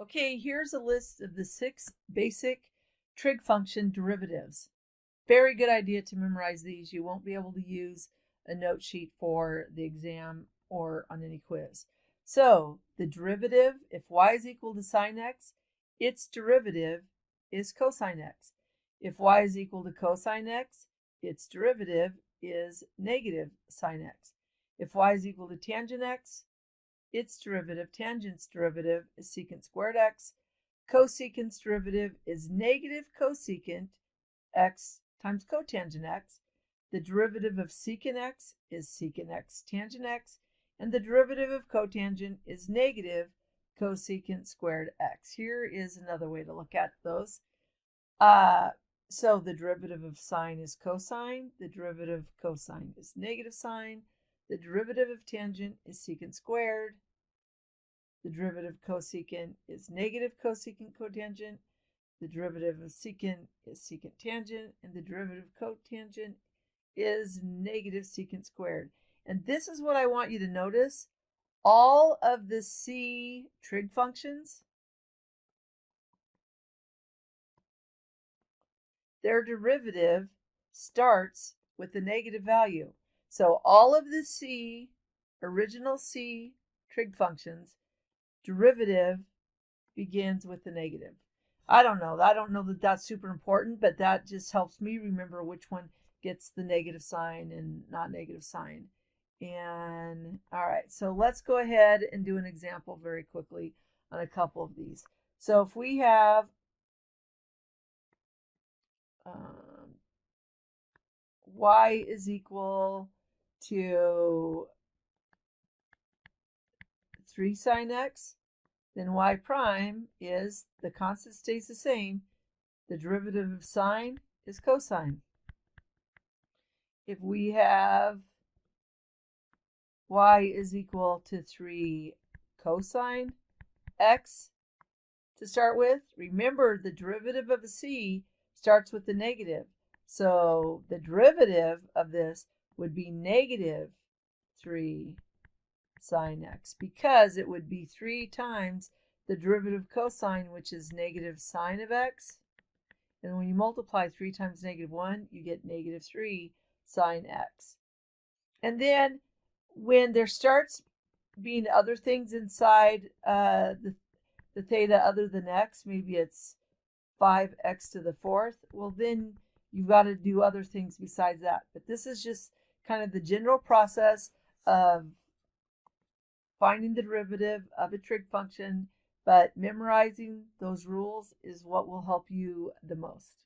Okay, here's a list of the 6 basic trig function derivatives. Very good idea to memorize these. You won't be able to use a note sheet for the exam or on any quiz. So the derivative, if y is equal to sine x, its derivative is cosine x. If y is equal to cosine x, its derivative is negative sine x. If y is equal to tangent x, its derivative, tangent's derivative, is secant squared x. Cosecant's derivative is negative cosecant x times cotangent x. The derivative of secant x is secant x tangent x. And the derivative of cotangent is negative cosecant squared x. Here is another way to look at those. So the derivative of sine is cosine. The derivative of cosine is negative sine. The derivative of tangent is secant squared. The derivative of cosecant is negative cosecant cotangent. The derivative of secant is secant tangent. And the derivative of cotangent is negative secant squared. And this is what I want you to notice. All of the C trig functions, their derivative starts with the negative value. So all of the original C trig functions, derivative begins with the negative. I don't know that that's super important, but that just helps me remember which one gets the negative sign and not negative sign. And all right, so let's go ahead and do an example very quickly on a couple of these. So if we have y is equal to 3 sine x, then y prime is, the constant stays the same, the derivative of sine is cosine. If we have y is equal to 3 cosine x to start with, remember the derivative of a c starts with the negative. So the derivative of this would be negative 3 sine x, because it would be 3 times the derivative of cosine, which is negative sine of x. And when you multiply 3 times negative 1, you get negative 3 sine x. And then when there starts being other things inside the theta other than x, maybe it's 5x to the 4th, well then you've got to do other things besides that. But this is just kind of the general process of finding the derivative of a trig function, but memorizing those rules is what will help you the most.